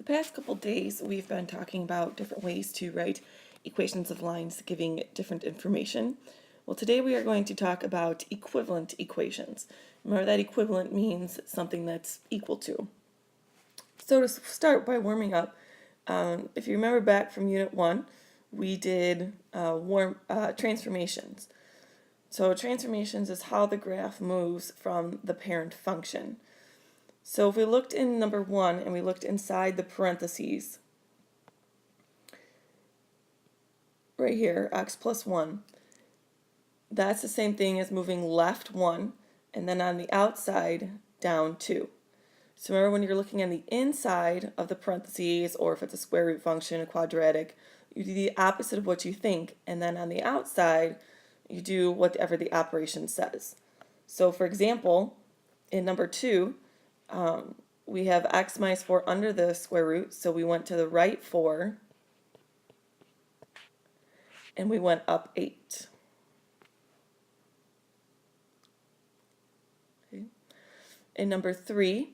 past couple days, we've been talking about different ways to write equations of lines giving different information. Well, today we are going to talk about equivalent equations. Remember that equivalent means something that's equal to. So to start by warming up, if you remember back from Unit 1, we did transformations. So transformations is how the graph moves from the parent function. So if we looked in number 1 and we looked inside the parentheses, right here, x plus 1, that's the same thing as moving left 1 and then on the outside down 2. So remember, when you're looking on the inside of the parentheses, or if it's a square root function, a quadratic, you do the opposite of what you think, and then on the outside you do whatever the operation says. So for example, in number 2, we have x minus 4 under the square root, so we went to the right 4 and we went up 8. Okay. In number 3,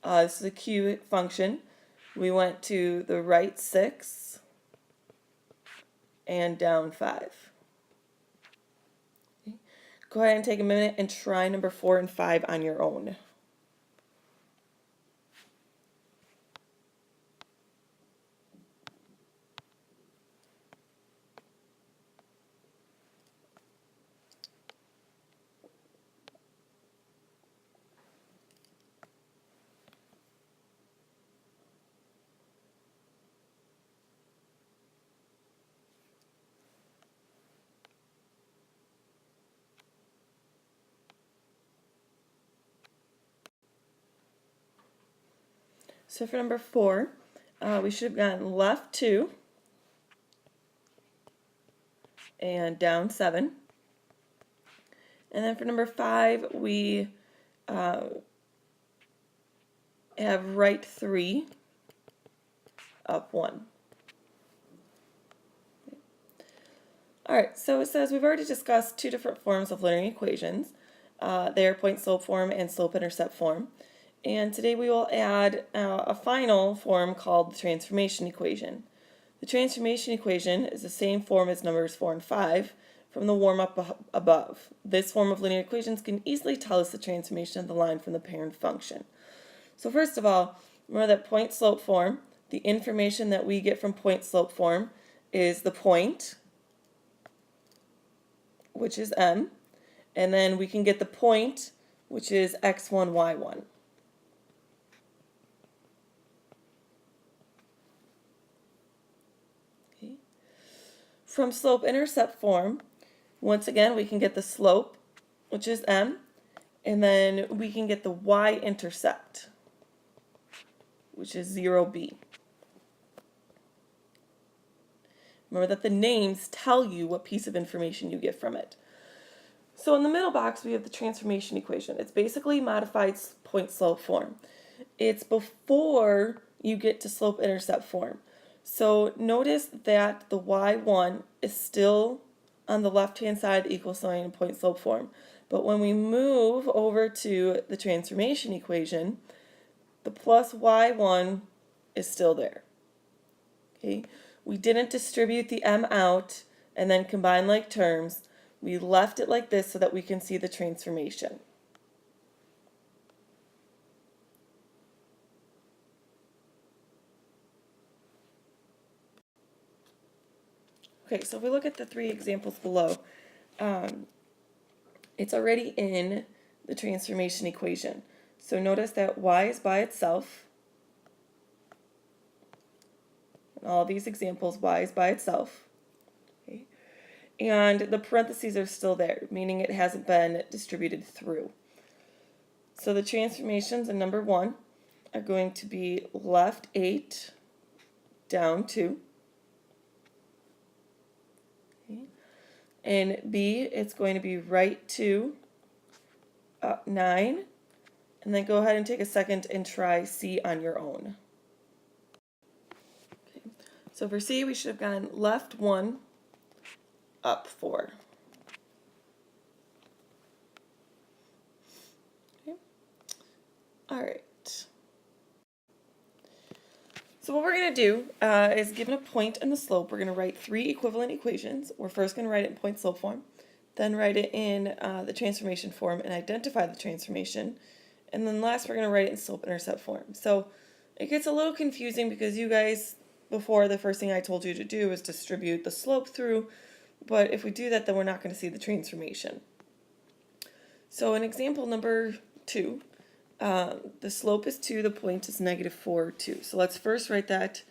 this is a Q function. We went to the right 6 and down 5. Okay. Go ahead and take a minute and try number 4 and 5 on your own. So for number 4, we should have gotten left 2 and down 7. And then for number 5, we have right 3, up 1. Alright, so it says we've already discussed two different forms of linear equations. They are point-slope form and slope-intercept form. And today we will add a final form called the transformation equation. The transformation equation is the same form as numbers 4 and 5 from the warm-up above. This form of linear equations can easily tell us the transformation of the line from the parent function. So first of all, remember that point-slope form, the information that we get from point-slope form is the point, which is m, and then we can get the point, which is x1, y1. Okay. From slope-intercept form, once again, we can get the slope, which is m, and then we can get the y-intercept, which is 0b. Remember that the names tell you what piece of information you get from it. So in the middle box, we have the transformation equation. It's basically modified point-slope form. It's before you get to slope-intercept form. So notice that the y1 is still on the left-hand side of the equal sign in point-slope form. But when we move over to the transformation equation, the plus y1 is still there. Okay? We didn't distribute the m out and then combine like terms. We left it like this so that we can see the transformation. Okay, so if we look at the 3 examples below, it's already in the transformation equation. So notice that y is by itself. In all these examples, y is by itself. Okay. And the parentheses are still there, meaning it hasn't been distributed through. So the transformations in number 1 are going to be left 8, down 2. Okay. In B, it's going to be right 2, up 9. And then go ahead and take a second and try C on your own. Okay. So for C, we should have gone left 1, up 4. Okay. All right. So what going to do is given a point and the slope, we're going to write three equivalent equations. We're first going to write it in point slope form, then write it in the transformation form and identify the transformation, and then last we're going to write it in slope intercept form. So it gets a little confusing because you guys, before, the first thing I told you to do is distribute the slope through, but if we do that, then we're not going to see the transformation. So in example number 2, the slope is 2, the point is -4, 2. So let's first write that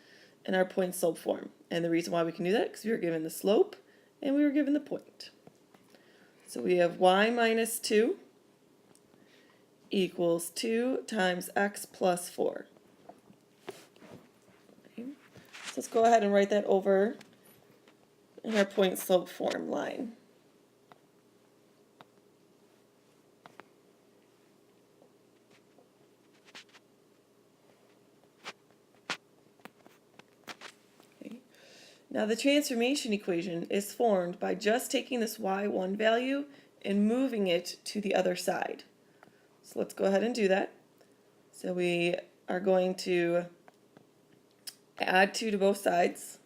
in our point slope form. And the reason why we can do that is because we were given the slope and we were given the point. So we have y minus 2 equals 2 times x plus 4. Okay. So let's go ahead and write that over in our point slope form line. Now the transformation equation is formed by just taking this y1 value and moving it to the other side. So let's go ahead and do that. So we are going to add 2 to both sides.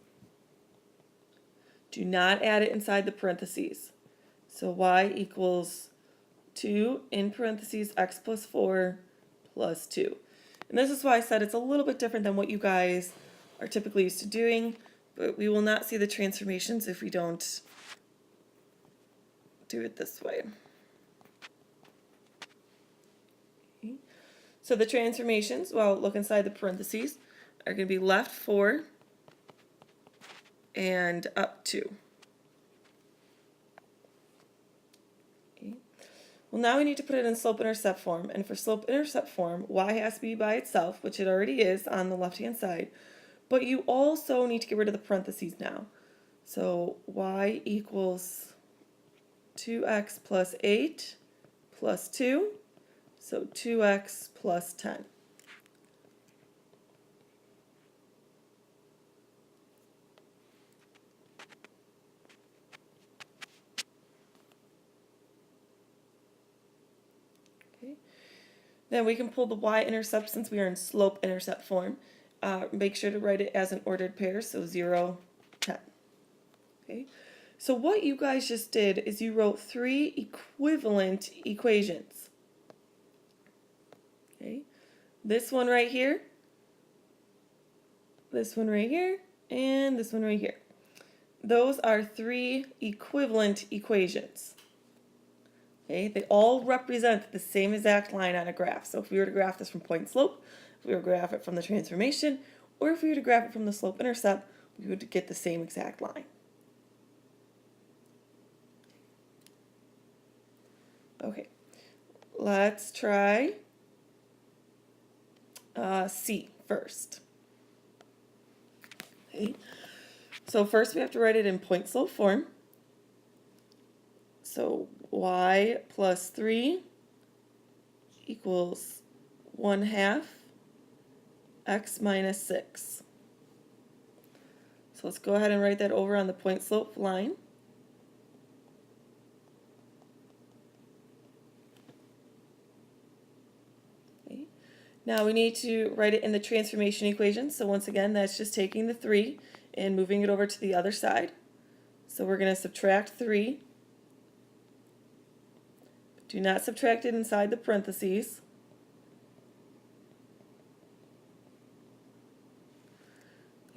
Do not add it inside the parentheses. So y equals 2 in parentheses x plus 4 plus 2. And this is why I said it's a little bit different than what you guys are typically used to doing. But we will not see the transformations if we don't do it this way. Okay. So the transformations, well, look inside the parentheses, are going to be left 4 and up 2. Okay. Well, now we need to put it in slope-intercept form. And for slope-intercept form, y has to be by itself, which it already is on the left-hand side. But you also need to get rid of the parentheses now. So y equals 2x plus 8 plus 2, so 2x plus 10. Okay. Then we can pull the y-intercept since we are in slope-intercept form. Make sure to write it as an ordered pair, so 0, 10. Okay. So what you guys just did is you wrote 3 equivalent equations. Okay. This one right here, this one right here, and this one right here. Those are 3 equivalent equations. Okay. They all represent the same exact line on a graph. So if we were to graph this from point slope, if we were to graph it from the transformation, or if we were to graph it from the slope-intercept, we would get the same exact line. Okay, let's try C first. Okay, so first we have to write it in point slope form. So y plus 3 equals 1/2 x minus 6. So let's go ahead and write that over on the point slope line. Okay. Now we need to write it in the transformation equation. So once again, that's just taking the 3 and moving it over to the other side. So we're going to subtract 3. Do not subtract it inside the parentheses.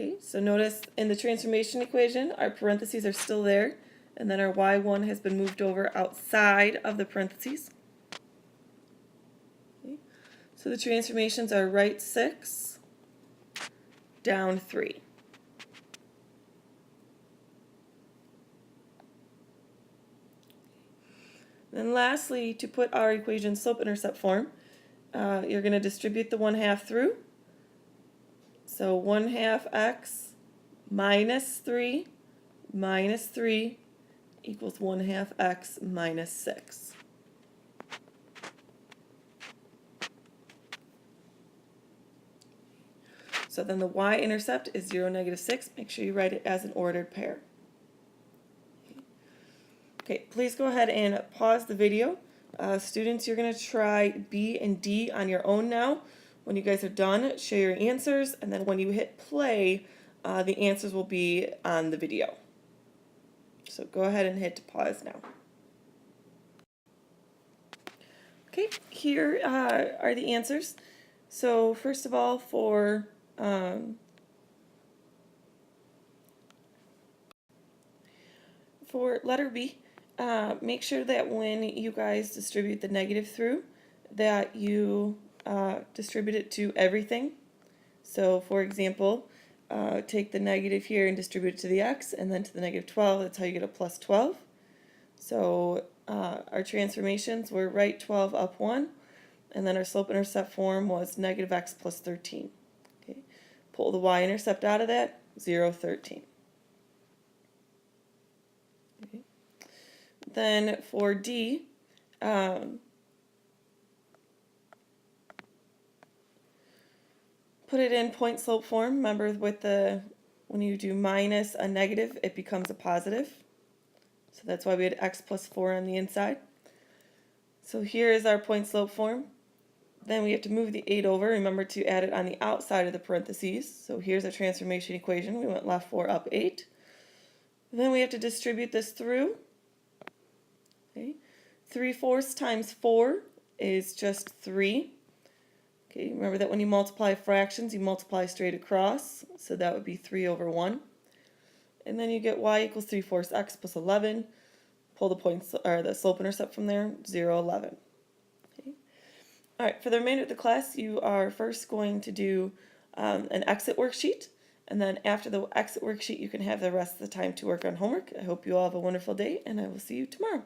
Okay, so notice in the transformation equation, our parentheses are still there, and then our y1 has been moved over outside of the parentheses. Okay, so the transformations are right 6, down 3. Then lastly, to put our equation slope-intercept form, you're going to distribute the 1/2 through. So 1/2 x minus 3 equals 1/2 x minus 6. So then the y-intercept is 0, -6. Make sure you write it as an ordered pair. Okay, please go ahead and pause the video. Students, you're going to try B and D on your own now. When you guys are done, share your answers, and then when you hit play, the answers will be on the video. So go ahead and hit pause now. Okay, here are the answers. So first of all, for letter B, make sure that when you guys distribute the negative through, that you distribute it to everything. So for example, take the negative here and distribute it to the x, and then to the negative 12. That's how you get a plus 12. So our transformations were right 12 up 1, and then our slope-intercept form was negative x plus 13. Okay. Pull the y-intercept out of that, 0, 13. Okay. Then for D, put it in point slope form. Remember, with when you do minus a negative, it becomes a positive. So that's why we had x plus 4 on the inside. So here is our point slope form. Then we have to move the 8 over. Remember to add it on the outside of the parentheses. So here's a transformation equation. We went left 4, up 8. Then we have to distribute this through. Okay. 3/4 times 4 is just 3. Okay, remember that when you multiply fractions, you multiply straight across. So that would be 3 over 1. And then you get y equals 3/4 x plus 11. Pull the points or the slope-intercept from there, 0, 11. Okay. All right, for the remainder of the class, you are first going to do an exit worksheet. And then after the exit worksheet, you can have the rest of the time to work on homework. I hope you all have a wonderful day, and I will see you tomorrow.